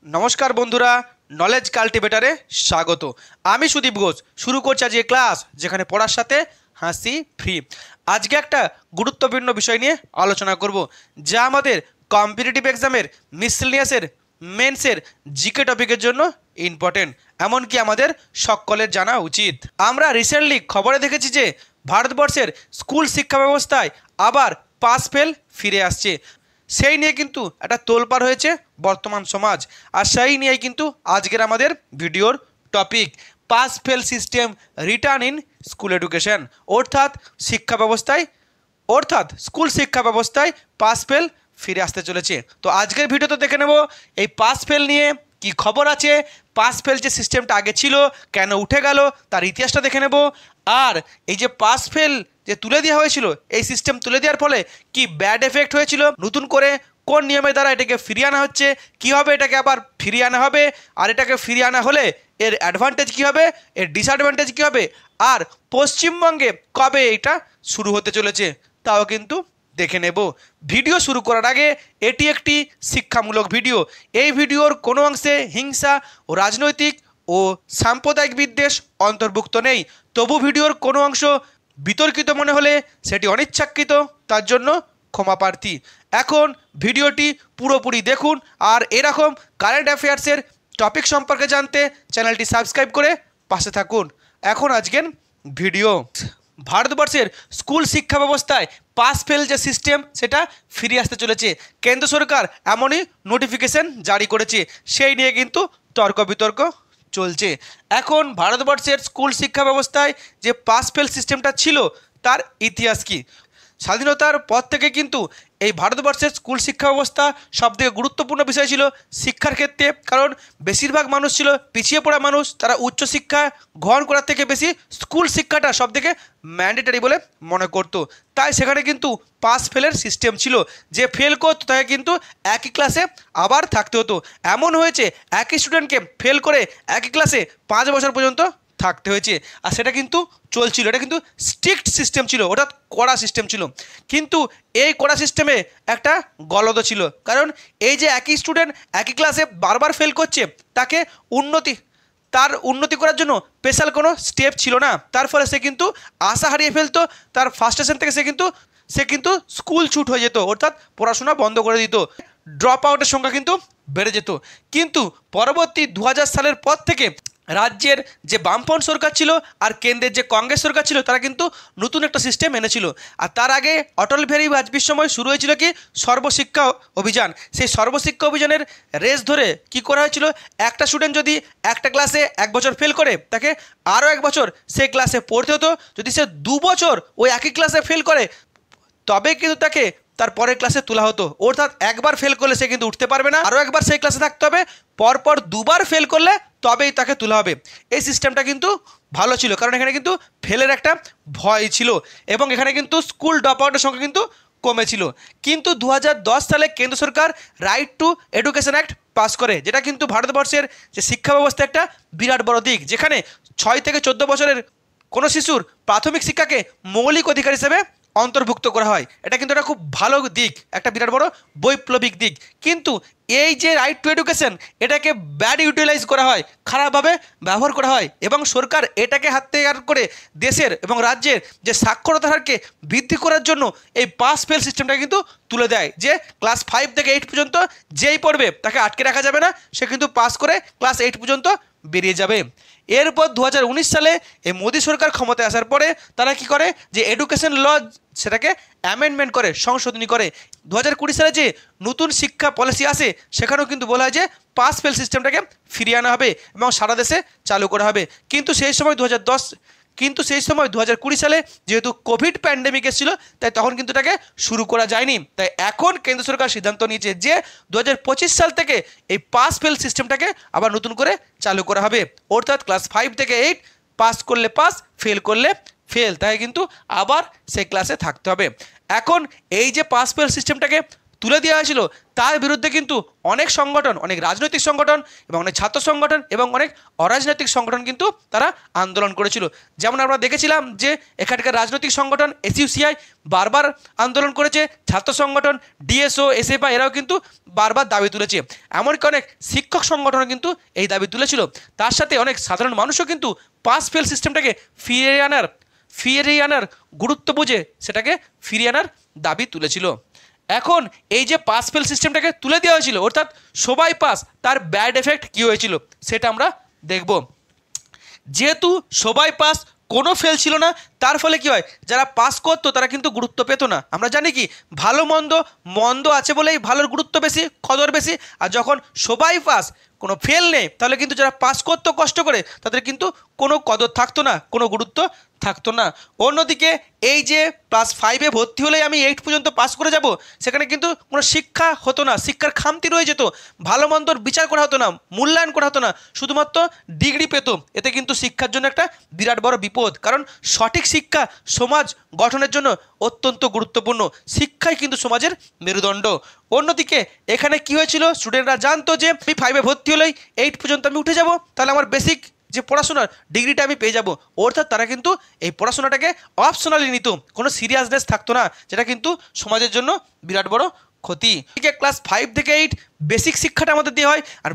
নমস্কার বন্ধুরা, নলেজ কাল্টিভেটারে স্বাগত। আমি সুদীপ ঘোষ শুরু করছি আজকে ক্লাস, যেখানে পড়ার সাথে হাসি ফ্রি। আজকে একটা গুরুত্বপূর্ণ বিষয় নিয়ে আলোচনা করব, যা আমাদের কম্পিটিটিভ এক্সামের মিসেলেনিয়াসের মেন্সের জিকে টপিকের জন্য ইম্পর্টেন্ট, এমনকি আমাদের সকলের জানা উচিত। আমরা রিসেন্টলি খবরে দেখেছি যে ভারতবর্ষের স্কুল শিক্ষা ব্যবস্থায় আবার পাস ফেল ফিরে আসছে। সেই নিয়ে কিন্তু একটা তোলপাড় হয়েছে বর্তমান সমাজ, আর সেই নিয়েই কিন্তু আজকের আমাদের ভিডিওর topic, pass fail system return in school education. অর্থাৎ স্কুল শিক্ষা ব্যবস্থায় পাস ফেল ফিরে আসতে চলেছে। তো আজকের ভিডিওতে দেখে নেব এই পাস ফেল নিয়ে কি খবর আছে, পাস ফেল যে সিস্টেমটা আগে ছিল কেন উঠে গেল তার ইতিহাসটা দেখে নেব। আর এই যে পাস ফেল যে তুলে দেওয়া হয়েছিল, এই সিস্টেম তুলে দেওয়ার ফলে কি ব্যাড এফেক্ট হয়েছিল, নতুন করে কোন নিয়মের দ্বারা এটাকে ফিরিয়ে আনা হচ্ছে, কীভাবে এটাকে আবার ফিরিয়ে আনা হবে, আর এটাকে ফিরিয়ে আনা হলে এর অ্যাডভান্টেজ কী হবে, এর ডিসঅ্যাডভান্টেজ কী হবে, আর পশ্চিমবঙ্গে কবে এটা শুরু হতে চলেছে তাও কিন্তু দেখে নেব। ভিডিও শুরু করার আগে, এটি একটি শিক্ষামূলক ভিডিও। এই ভিডিওর কোনো অংশে হিংসা ও রাজনৈতিক ও সাম্প্রদায়িক বিদ্বেষ অন্তর্ভুক্ত নেই। তবু ভিডিওর কোনো অংশ বিতর্কিত মনে হলে সেটি অনিচ্ছাকৃত, তার জন্য ক্ষমা প্রার্থী। এখন ভিডিওটি পুরোপুরি দেখুন, আর এরকম কারেন্ট অ্যাফেয়ার্সের টপিক সম্পর্কে জানতে চ্যানেলটি সাবস্ক্রাইব করে পাশে থাকুন। এখন আজকের ভিডিও। ভারতবর্ষের স্কুল শিক্ষা ব্যবস্থায় পাস ফেল যে সিস্টেম সেটা ফিরে আসতে চলেছে। কেন্দ্র সরকার এমনই নোটিফিকেশন জারি করেছে, সেই নিয়ে কিন্তু তর্ক বিতর্ক চলছে। এখন ভারতবর্ষের স্কুল শিক্ষা ব্যবস্থায় যে পাস ফেল সিস্টেমটা ছিল তার ইতিহাস কী। স্বাধীনতার পর থেকে কিন্তু এই ভারতবর্ষের স্কুল শিক্ষা ব্যবস্থা সবথেকে গুরুত্বপূর্ণ বিষয় ছিল শিক্ষার ক্ষেত্রে, কারণ বেশিরভাগ মানুষ ছিল পিছিয়ে পড়া মানুষ, তারা উচ্চশিক্ষা গ্রহণ করার থেকে বেশি স্কুল শিক্ষাটা সবথেকে ম্যান্ডেটারি বলে মনে করতো। তাই সেখানে কিন্তু পাস ফেলের সিস্টেম ছিল, যে ফেল করতো তাকে কিন্তু একই ক্লাসে আবার থাকতে হতো। এমন হয়েছে একই স্টুডেন্টকে ফেল করে একই ক্লাসে 5 বছর পর্যন্ত থাকতে হয়েছে, আর সেটা কিন্তু চলছিল। এটা কিন্তু স্ট্রিক্ট সিস্টেম ছিল, ওটা কড়া সিস্টেম ছিল। কিন্তু এই কড়া সিস্টেমে একটা গলদ ছিল, কারণ এই যে একই স্টুডেন্ট একই ক্লাসে বারবার ফেল করছে, তাকে উন্নতি করার জন্য স্পেশাল কোনো স্টেপ ছিল না। তার ফলে সে কিন্তু আশা হারিয়ে ফেলতো। তার ফার্স্ট স্টেশন থেকে সে কিন্তু স্কুল ছুট হয়ে যেত, অর্থাৎ পড়াশোনা বন্ধ করে দিত। ড্রপ আউটের সংখ্যা কিন্তু বেড়ে যেত। কিন্তু পরবর্তী 2000 সালের পর থেকে রাজ্যের যে বামফ্রন্ট সরকার ছিল আর কেন্দ্রের যে কংগ্রেস সরকার ছিল, তারা কিন্তু নতুন একটা সিস্টেম এনেছিল। আর তার আগে অটল বিহারী বাজপেয়ীর সময় শুরু হয়েছিল কি সর্বশিক্ষা অভিযান। সেই সর্বশিক্ষা অভিযানের রেস ধরে কি করা হয়েছিল, একটা স্টুডেন্ট যদি একটা ক্লাসে 1 বছর ফেল করে, তাকে আরও 1 বছর সেই ক্লাসে পড়তে হতো। যদি সে 2 বছর ওই একই ক্লাসে ফেল করে, তবে কিন্তু তাকে তার পরের ক্লাসে তোলা হতো। অর্থাৎ একবার ফেল করলে সে কিন্তু উঠতে পারবে না, আরও একবার সেই ক্লাসে থাকতে হবে, পরপর 2বার ফেল করলে তবেই তাকে তোলা হবে। এই সিস্টেমটা কিন্তু ভালো ছিল, কারণ এখানে কিন্তু ফেলের একটা ভয় ছিল, এবং এখানে কিন্তু স্কুল ড্রপ আউটের সংখ্যা কিন্তু কমেছিল। কিন্তু 2010 সালে কেন্দ্র সরকার right to education act pass করে, যেটা কিন্তু ভারতবর্ষের যে শিক্ষা ব্যবস্থা একটা বিরাট বড় দিক, যেখানে 6 থেকে 14 বছরের কোনো শিশুর প্রাথমিক শিক্ষাকে মৌলিক অধিকার হিসেবে অন্তর্ভুক্ত করা হয়। এটা কিন্তু একটা খুব ভালো দিক, একটা বিরাট বড় বৈপ্লবিক দিক। কিন্তু এই যে রাইট টু এডুকেশন, এটাকে ব্যাড ইউটিলাইজ করা হয়, খারাপভাবে ব্যবহার করা হয়, এবং সরকার এটাকে হাতিয়ার করে দেশের এবং রাজ্যের যে সাক্ষরতার হারকে বৃদ্ধি করার জন্য এই পাস ফেল সিস্টেমটা কিন্তু তুলে দেয়, যে ক্লাস 5 থেকে 8 পর্যন্ত যেই পড়বে তাকে আটকে রাখা যাবে না, সে কিন্তু পাস করে ক্লাস 8 পর্যন্ত বেরিয়ে যাবে। এরপর 2019 সালে এই মোদী সরকার ক্ষমতায় আসার পরে তারা কি করে, যে এডুকেশন ল সেটাকে অ্যামেন্ডমেন্ট করে, সংশোধনী করে। 2020 সালে যে নতুন শিক্ষা পলিসি আসে, সেখানেও কিন্তু বলা হয় যে পাস ফেল সিস্টেমটাকে ফিরিয়ে আনা হবে এবং সারা দেশে চালু করা হবে। কিন্তু সেই সময় 2020 সালে যেহেতু কোভিড প্যান্ডেমিক এসেছিল, তাই তখন কিন্তু এটাকে শুরু করা যায়নি। তাই এখন কেন্দ্র সরকার সিদ্ধান্ত নিয়েছে যে 2025 সাল থেকে এই পাস ফেল সিস্টেমটাকে আবার নতুন করে চালু করা হবে। অর্থাৎ ক্লাস 5 থেকে 8 পাস করলে পাস, ফেল করলে ফেল, তাই কিন্তু আবার সেই ক্লাসে থাকতে হবে। এখন এই যে পাস ফেল সিস্টেমটাকে তুলে দেওয়া হয়েছিল তার বিরুদ্ধে কিন্তু অনেক সংগঠন, অনেক রাজনৈতিক সংগঠন এবং অনেক ছাত্র সংগঠন এবং অনেক অরাজনৈতিক সংগঠন কিন্তু তারা আন্দোলন করেছিল। যেমন আমরা দেখেছিলাম যে এখানকার রাজনৈতিক সংগঠন এসইউসিআই বারবার আন্দোলন করেছে, ছাত্র সংগঠন ডিএসও এসএফআই এরাও কিন্তু বারবার দাবি তুলেছে, এমনকি অনেক শিক্ষক সংগঠন কিন্তু এই দাবি তুলেছিল। তার সাথে অনেক সাধারণ মানুষও কিন্তু পাস ফেল সিস্টেমটাকে ফিরিয়ে আনার গুরুত্ব বুঝে সেটাকে ফিরিয়ে আনার দাবি তুলেছিল। এখন এই যে পাস ফেল সিস্টেমটাকে তুলে দেওয়া হয়েছিল, অর্থাৎ সবাই পাস, তার ব্যাড এফেক্ট কী হয়েছিল সেটা আমরা দেখব। যেহেতু সবাই পাস, কোনো ফেল ছিল না, তার ফলে কি হয়, যারা পাস করতো তারা কিন্তু গুরুত্ব পেত না। আমরা জানি কি, ভালো মন্দ আছে বলেই ভালোর গুরুত্ব বেশি, কদর বেশি। আর যখন সবাই পাস, কোনো ফেল নেই, তাহলে কিন্তু যারা পাস করতো কষ্ট করে তাদের কিন্তু কোনো কদর থাকতো না, কোনো গুরুত্ব থাকতো না। অন্যদিকে এই যে ক্লাস 5-এ ভর্তি হলেই আমি 8 পর্যন্ত পাস করে যাব, সেখানে কিন্তু কোনো শিক্ষা হতো না, শিক্ষার খামতি রয়ে যেত, ভালো মন্দর বিচার করা হতো না, মূল্যায়ন করা হতো না, শুধুমাত্র ডিগ্রি পেত। এতে কিন্তু শিক্ষার জন্য একটা বিরাট বড় বিপদ, কারণ সঠিক শিক্ষা সমাজ গঠনের জন্য অত্যন্ত গুরুত্বপূর্ণ। শিক্ষাই কিন্তু সমাজের মেরুদণ্ড। অন্যদিকে এখানে কি হয়েছিল, স্টুডেন্টরা জানতো যে আমি 5-এ ভর্তি হলেই 8 পর্যন্ত আমি উঠে যাব, তাহলে আমার বেসিক যে পড়াশোনার ডিগ্রিটা আমি পেয়ে যাব। অর্থাৎ তারা কিন্তু এই পড়াশোনাটাকে অপশনালি নিত, কোনো সিরিয়াসনেস থাকতো না, যেটা কিন্তু সমাজের জন্য বিরাট বড় ক্ষতি। ক্লাস 5 থেকে 8 বেসিক শিক্ষাটা আমাদের দেওয়া হয়, আর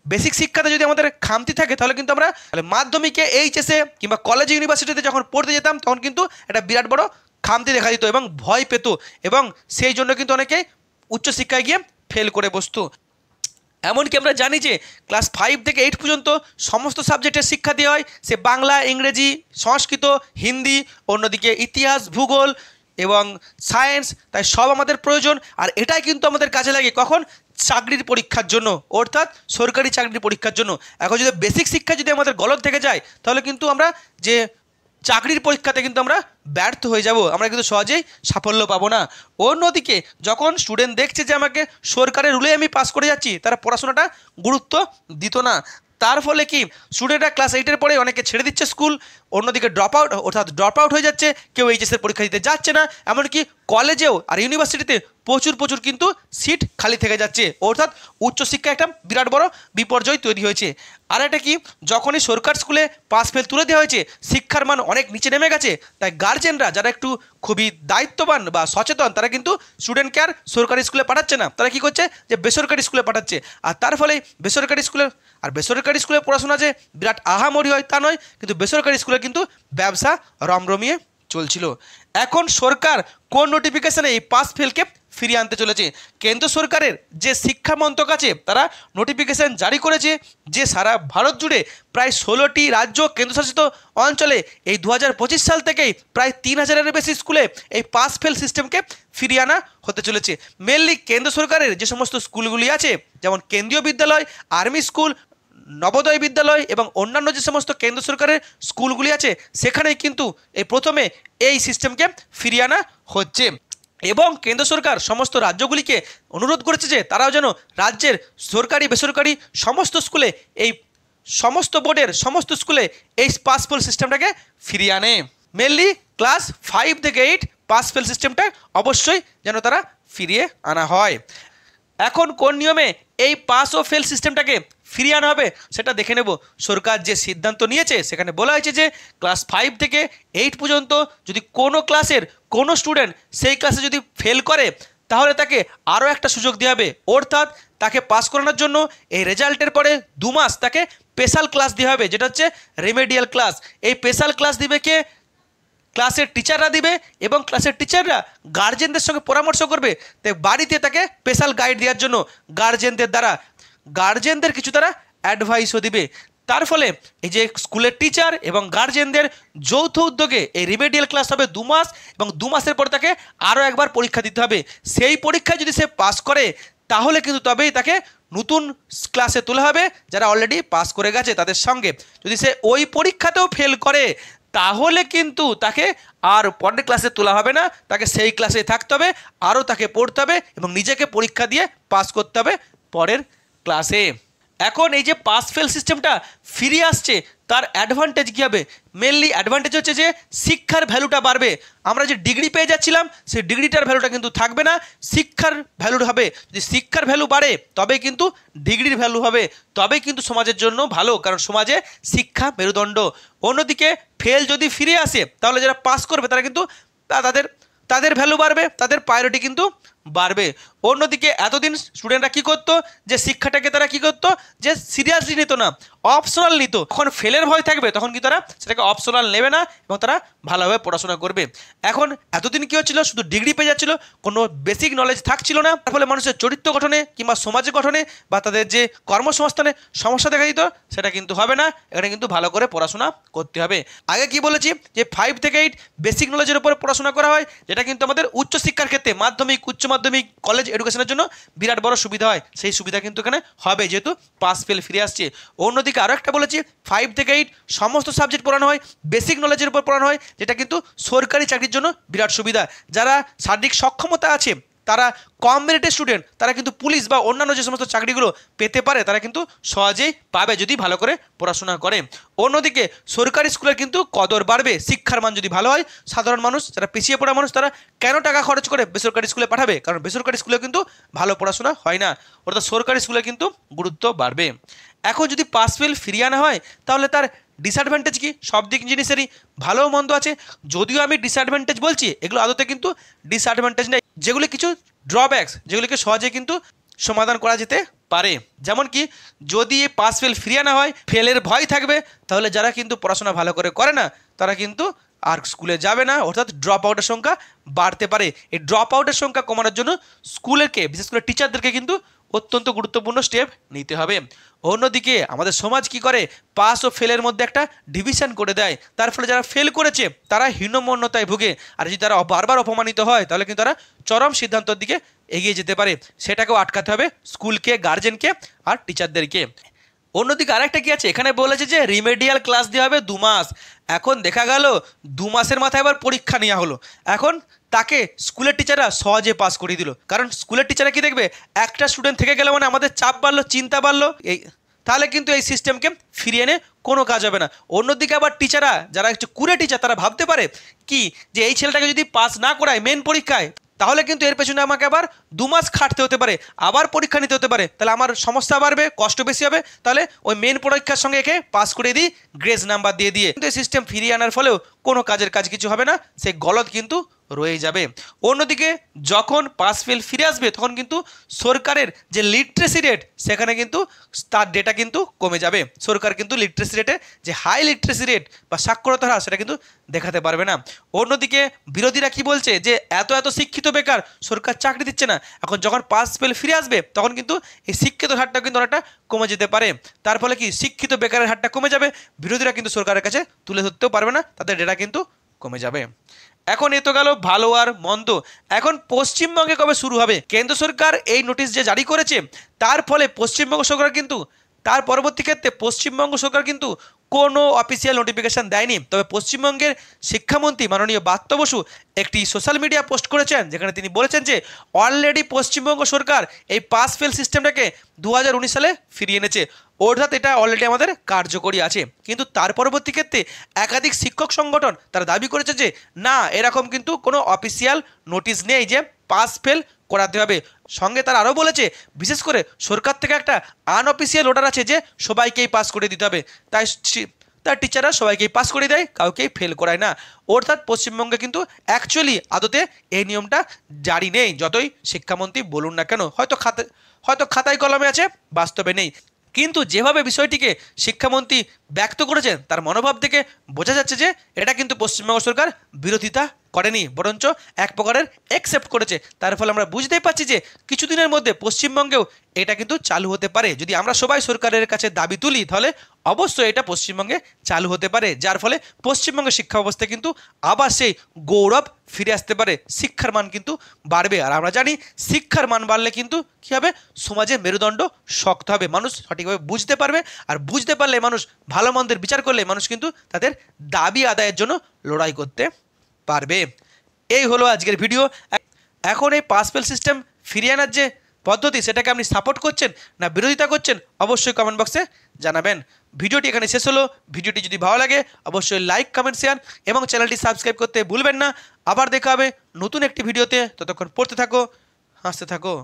বেসিক শিক্ষাতে যদি আমাদের খামতি থাকে তাহলে কিন্তু আমরা মাধ্যমিকে, এইচএসে কিংবা কলেজে ইউনিভার্সিটিতে যখন পড়তে যেতাম তখন কিন্তু একটা বিরাট বড় খামতি দেখা দিত এবং ভয় পেত, এবং সেই জন্য কিন্তু অনেকে উচ্চশিক্ষায় গিয়ে ফেল করে বসতো। এমনকি আমরা জানি যে ক্লাস 5 থেকে 8 পর্যন্ত সমস্ত সাবজেক্টের শিক্ষা দেওয়া হয়, সে বাংলা, ইংরেজি, সংস্কৃত, হিন্দি, অন্যদিকে ইতিহাস, ভূগোল এবং সায়েন্স, তাই সব আমাদের প্রয়োজন। আর এটাই কিন্তু আমাদের কাজে লাগে কখন, চাকরির পরীক্ষার জন্য, অর্থাৎ সরকারি চাকরির পরীক্ষার জন্য। এখন যদি বেসিক শিক্ষা যদি আমাদের গলদ থেকে যায়, তাহলে কিন্তু আমরা যে চাকরির পরীক্ষাতে কিন্তু আমরা ব্যর্থ হয়ে যাব, আমরা কিন্তু সহজেই সাফল্য পাবো না। অন্যদিকে যখন স্টুডেন্ট দেখছে যে আমাকে সরকারের রুলে আমি পাস করে যাচ্ছি, তারা পড়াশোনাটা গুরুত্ব দিত না। তার ফলে কি, স্টুডেন্টরা ক্লাস 8-এর পরে অনেকে ছেড়ে দিচ্ছে স্কুল, অন্যদিকে ড্রপ আউট হয়ে যাচ্ছে, কেউ এইচএসের পরীক্ষা দিতে যাচ্ছে না, এমনকি কলেজেও আর ইউনিভার্সিটিতে প্রচুর কিন্তু সিট খালি থেকে যাচ্ছে। অর্থাৎ উচ্চশিক্ষা একটা বিরাট বড় বিপর্যয় তৈরি হয়েছে। আর এটা কি, যখনই সরকার স্কুলে পাস ফেল তুলে দেওয়া হয়েছে, শিক্ষার মান অনেক নিচে নেমে গেছে, তাই গার্জেনরা যারা একটু খুবই দায়িত্ববান বা সচেতন, তারা কিন্তু স্টুডেন্টকে আর সরকারি স্কুলে পাঠাচ্ছে না, তারা কি করছে, যে বেসরকারি স্কুলে পাঠাচ্ছে। আর তার ফলে বেসরকারি স্কুলে পড়াশোনা যে বিরাট আহামরি হয় তা নয়, কিন্তু বেসরকারি স্কুলে কিন্তু ব্যবসা রমরমিয়ে চলছিল। এখন সরকার কোন নোটিফিকেশনে এই পাস ফেলকে ফিরিয়ে আনতে চলেছে? কেন্দ্র সরকারের যে শিক্ষা মন্ত্রক আছে, তারা নোটিফিকেশন জারি করেছে যে সারা ভারত জুড়ে প্রায় 16টি রাজ্য কেন্দ্রশাসিত অঞ্চলে এই 2025 সাল থেকেই প্রায় 3000-এর বেশি স্কুলে এই পাস ফেল সিস্টেমকে ফিরিয়ে আনা হতে চলেছে। মেনলি কেন্দ্র সরকারের যে সমস্ত স্কুলগুলি আছে, যেমন কেন্দ্রীয় বিদ্যালয়, আর্মি স্কুল, নবোদয় বিদ্যালয় এবং অন্যান্য যে সমস্ত কেন্দ্র সরকারের স্কুলগুলি আছে, সেখানেই কিন্তু প্রথমে এই সিস্টেমকে ফিরিয়ে আনা হচ্ছে। এবং কেন্দ্র সরকার সমস্ত রাজ্যগুলিকে অনুরোধ করেছে যে তারাও যেন রাজ্যের সরকারি বেসরকারি সমস্ত স্কুলে, এই সমস্ত বোর্ডের সমস্ত স্কুলে এই পাস ফেল সিস্টেমটাকে ফিরিয়ে আনে। মেনলি ক্লাস 5 থেকে 8 পাস ফেল সিস্টেমটা অবশ্যই যেন তারা ফিরিয়ে আনা হয়। এখন কোন নিয়মে এই পাস ও ফেল সিস্টেমটাকে ফিরিয়ে আনা হবে সেটা দেখে নেব। সরকার যে সিদ্ধান্ত নিয়েছে সেখানে বলা হয়েছে যে ক্লাস 5 থেকে 8 পর্যন্ত যদি কোনো ক্লাসের কোনো স্টুডেন্ট সেই ক্লাসে যদি ফেল করে, তাহলে তাকে আরও একটা সুযোগ দেওয়া হবে। অর্থাৎ তাকে পাস করানোর জন্য এই রেজাল্টের পরে 2 মাস তাকে স্পেশাল ক্লাস দেওয়া হবে, যেটা হচ্ছে রেমেডিয়াল ক্লাস। এই স্পেশাল ক্লাস দিবে কে? ক্লাসের টিচাররা দিবে, এবং ক্লাসের টিচাররা গার্জেনদের সঙ্গে পরামর্শ করবে, তাই বাড়িতে তাকে স্পেশাল গাইড দেওয়ার জন্য গার্জেনদের কিছু তারা অ্যাডভাইসও দিবে। তার ফলে এই যে স্কুলের টিচার এবং গার্জেনদের যৌথ উদ্যোগে এই রিমেডিয়াল ক্লাস হবে 2 মাস, এবং 2 মাসের পর তাকে আরও একবার পরীক্ষা দিতে হবে। সেই পরীক্ষায় যদি সে পাস করে, তাহলে কিন্তু তবেই তাকে নতুন ক্লাসে তোলা হবে যারা অলরেডি পাস করে গেছে তাদের সঙ্গে। যদি সে ওই পরীক্ষাতেও ফেল করে, তাহলে কিন্তু তাকে আর পরের ক্লাসে তোলা হবে না, তাকে সেই ক্লাসে থাকতে হবে, আরও তাকে পড়তে হবে এবং নিজেকে পরীক্ষা দিয়ে পাস করতে হবে পরের ক্লাসে। এখন এই যে পাস ফেল সিস্টেমটা ফিরে আসছে তার অ্যাডভান্টেজ কী হবে? মেনলি অ্যাডভান্টেজ হচ্ছে যে শিক্ষার ভ্যালুটা বাড়বে। আমরা যে ডিগ্রি পেয়ে যাচ্ছিলাম সেই ডিগ্রিটার ভ্যালুটা কিন্তু থাকবে না, শিক্ষার ভ্যালু হবে। যদি শিক্ষার ভ্যালু বাড়ে তবে কিন্তু ডিগ্রির ভ্যালু হবে, তবে কিন্তু সমাজের জন্য ভালো, কারণ সমাজে শিক্ষা মেরুদণ্ড। অন্যদিকে ফেল যদি ফিরে আসে তাহলে যারা পাস করবে তারা কিন্তু তাদের তাদের ভ্যালু বাড়বে, তাদের প্রায়োরিটি কিন্তু বাড়বে। অন্যদিকে এতদিন স্টুডেন্টরা কী করতো, যে শিক্ষাটাকে তারা কী করতো, যে সিরিয়াসলি নিত না, অপশনাল নিত। যখন ফেলের ভয় থাকবে তখন কি তারা সেটাকে অপশনাল নেবে না এবং তারা ভালোভাবে পড়াশোনা করবে। এখন এতদিন কী হচ্ছিল, শুধু ডিগ্রি পেয়ে যাচ্ছিল, কোনো বেসিক নলেজ থাকছিল না, তার ফলে মানুষের চরিত্র গঠনে কিংবা সমাজের গঠনে বা তাদের যে কর্মসংস্থানে সমস্যা দেখা দিত, সেটা কিন্তু হবে না। এখানে কিন্তু ভালো করে পড়াশোনা করতে হবে। আগে কি বলেছি যে 5 থেকে 8 বেসিক নলেজের উপর পড়াশোনা করা হয়, যেটা কিন্তু আমাদের উচ্চশিক্ষার ক্ষেত্রে মাধ্যমিক, উচ্চ মাধ্যমিক, কলেজ এডুকেশনের জন্য বিরাট বড় সুবিধা হয়। সেই সুবিধা কিন্তু এখানে হবে যেহেতু পাস ফেল ফিরে আসছে। অন্যদিকে আরও একটা বলেছি, 5 থেকে 8 সমস্ত সাবজেক্ট পড়ানো হয়, বেসিক নলেজের উপর পড়ানো হয়, যেটা কিন্তু সরকারি চাকরির জন্য বিরাট সুবিধা। যারা শারীরিক সক্ষমতা আছে, তারা কম মেরিটের স্টুডেন্ট, তারা কিন্তু পুলিশ বা অন্যান্য যে সমস্ত চাকরিগুলো পেতে পারে তারা কিন্তু সহজেই পাবে যদি ভালো করে পড়াশোনা করে। অন্যদিকে সরকারি স্কুলের কিন্তু কদর বাড়বে, শিক্ষার মান যদি ভালো হয়। সাধারণ মানুষ, যারা পিছিয়ে পড়া মানুষ, তারা কেন টাকা খরচ করে বেসরকারি স্কুলে পাঠাবে? কারণ বেসরকারি স্কুলে কিন্তু ভালো পড়াশোনা হয় না, অর্থাৎ সরকারি স্কুলে কিন্তু গুরুত্ব বাড়বে। এখন যদি পাস ফেল ফিরিয়ে আনা হয় তাহলে তার ডিসঅ্যাডভান্টেজ কি? সব দিক জিনিসেরই ভালো মন্দ আছে, যদিও আমি ডিসঅ্যাডভান্টেজ বলছি, এগুলো আদতে কিন্তু ডিসঅ্যাডভান্টেজ নেই, যেগুলি কিছু ড্রব্যাকস, যেগুলিকে সহজে কিন্তু সমাধান করা যেতে পারে। যেমন কি, যদি পাস ফেল ফিরিয়ে আনা হয়, ফেলের ভয় থাকবে, তাহলে যারা কিন্তু পড়াশোনা ভালো করে করে না তারা কিন্তু আর স্কুলে যাবে না, অর্থাৎ ড্রপ আউটের সংখ্যা বাড়তে পারে। এই ড্রপ আউটের সংখ্যা কমানোর জন্য স্কুলেরকে, বিশেষ করে টিচারদেরকে কিন্তু অত্যন্ত গুরুত্বপূর্ণ স্টেপ নিতে হবে। অন্যদিকে আমাদের সমাজ কি করে, পাস ও ফেলের মধ্যে একটা ডিভিশন করে দেয়, তার ফলে যারা ফেল করেছে তারা হীনমন্যতায় ভুগে, আর যদি তারা বারবার অপমানিত হয় তাহলে কিন্তু তারা চরম সিদ্ধান্তের দিকে এগিয়ে যেতে পারে। সেটাকেও আটকাতে হবে স্কুলকে, গার্জেনকে আর টিচারদেরকে। অন্যদিকে আরেকটা কি আছে, এখানে বলেছে যে রিমেডিয়াল ক্লাস দেওয়া হবে 2 মাস। এখন দেখা গেল 2 মাসের মাথায় আবার পরীক্ষা নেওয়া হলো। এখন তাকে স্কুলের টিচাররা সহজে পাস করিয়ে দিল, কারণ স্কুলের টিচাররা কি দেখবে, একটা স্টুডেন্ট থেকে গেলে মানে আমাদের চাপ বাড়লো, চিন্তা বাড়লো, তাহলে কিন্তু এই সিস্টেমকে ফিরিয়ে এনে কোনো কাজ হবে না। অন্যদিকে আবার টিচাররা, যারা একটু কুড়ে টিচার, তারা ভাবতে পারে কি, যে এই ছেলেটাকে যদি পাস না করায় মেন পরীক্ষায়, তাহলে কিন্তু এর পেছনে আমাকে আবার 2 মাস খাটতে হতে পারে, আবার পরীক্ষা নিতে হতে পারে, তাহলে আমার সমস্যা বাড়বে, কষ্ট বেশি হবে, তাহলে ওই মেন পরীক্ষার সঙ্গে একে পাস করে দিই, গ্রেস নাম্বার দিয়ে দিয়ে। কিন্তু এই সিস্টেম ফিরিয়ে আনার ফলেও কোনো কাজের কাজ কিছু হবে না, সেই গলদ কিন্তু রয়ে যাবে। অন্যদিকে যখন পাস ফেল ফিরে আসবে তখন কিন্তু সরকারের যে লিটারেসি রেট, সেখানে কিন্তু তার ডেটা কিন্তু কমে যাবে। সরকার কিন্তু লিটারেসি রেটে যে হাই লিটারেসি রেট বা সাক্ষরতার হার, সেটা কিন্তু দেখাতে পারবে না। অন্যদিকে বিরোধীরা কি বলছে, যে এত এত শিক্ষিত বেকার, সরকার চাকরি দিচ্ছে না। এখন যখন পাস ফেল ফিরে আসবে তখন কিন্তু এই শিক্ষিত হারটা কিন্তু অনেকটা কমে যেতে পারে। তার ফলে কি, শিক্ষিত বেকারের হারটা কমে যাবে, বিরোধীরা কিন্তু সরকারের কাছে তুলে ধরতেও পারবে না, তাদের ডেটা কিন্তু কমে যাবে। এখন এ তো গেল ভালো আর মন্দ। এখন পশ্চিমবঙ্গে কবে শুরু হবে? কেন্দ্র সরকার এই নোটিশ যে জারি করেছে, তার ফলে পশ্চিমবঙ্গ সরকার কিন্তু, তার পরবর্তী ক্ষেত্রে পশ্চিমবঙ্গ সরকার কিন্তু কোনো অফিসিয়াল নোটিফিকেশান দেয়নি। তবে পশ্চিমবঙ্গের শিক্ষামন্ত্রী মাননীয় ব্রাত্য বসু একটি সোশ্যাল মিডিয়া পোস্ট করেছেন, যেখানে তিনি বলেছেন যে অলরেডি পশ্চিমবঙ্গ সরকার এই পাস ফেল সিস্টেমটাকে 2019 সালে ফিরিয়ে এনেছে, অর্থাৎ এটা অলরেডি আমাদের কার্যকরী আছে। কিন্তু তার পরবর্তী ক্ষেত্রে একাধিক শিক্ষক সংগঠন তারা দাবি করেছে যে না, এরকম কিন্তু কোনো অফিসিয়াল নোটিশ নেই যে পাস ফেল করাতে হবে। সঙ্গে তারা আরও বলেছে, বিশেষ করে সরকার থেকে একটা আনঅফিসিয়াল অর্ডার আছে যে সবাইকেই পাস করে দিতে হবে, তার টিচাররা সবাইকেই পাস করে দেয়, কাউকেই ফেল করায় না। অর্থাৎ পশ্চিমবঙ্গে কিন্তু অ্যাকচুয়ালি আদতে এই নিয়মটা জারি নেই, যতই শিক্ষামন্ত্রী বলুন না কেন। হয়তো খাতায় কলমে আছে, বাস্তবে নেই। কিন্তু যেভাবে বিষয়টিকে শিক্ষামন্ত্রী ব্যক্ত করেছেন, তার মনোভাব থেকে বোঝা যাচ্ছে যে এটা কিন্তু পশ্চিমবঙ্গ সরকার বিরোধিতা করেনি, বরঞ্চ এক প্রকারের অ্যাকসেপ্ট করেছে। তার ফলে আমরা বুঝতেই পারছি যে কিছুদিনের মধ্যে পশ্চিমবঙ্গেও এটা কিন্তু চালু হতে পারে। যদি আমরা সবাই সরকারের কাছে দাবি তুলি, তাহলে অবশ্যই এটা পশ্চিমবঙ্গে চালু হতে পারে, যার ফলে পশ্চিমবঙ্গের শিক্ষা ব্যবস্থা কিন্তু আবার সেই গৌরব ফিরে আসতে পারে, শিক্ষার মান কিন্তু বাড়বে। আর আমরা জানি শিক্ষার মান বাড়লে কিন্তু কী হবে, সমাজের মেরুদণ্ড শক্ত হবে, মানুষ সঠিকভাবে বুঝতে পারবে, আর বুঝতে পারলে মানুষ ভালো মন্দের বিচার করলে মানুষ কিন্তু তাদের দাবি আদায়ের জন্য লড়াই করতে পারবে। এই হলো আজকের ভিডিও। এখন এই পাস ফেল সিস্টেম ফিরিয়ে আনার যে পদ্ধতি সেটাকে আপনি সাপোর্ট করছেন না বিরোধিতা করছেন, অবশ্যই কমেন্ট বক্সে জানাবেন। ভিডিওটি এখানে শেষ হলো। ভিডিওটি যদি ভালো লাগে অবশ্যই লাইক, কমেন্ট, শেয়ার এবং চ্যানেলটি সাবস্ক্রাইব করতে ভুলবেন না। আবার দেখা হবে নতুন একটি ভিডিওতে। ততক্ষণ পড়তে থাকো, হাসতে থাকো।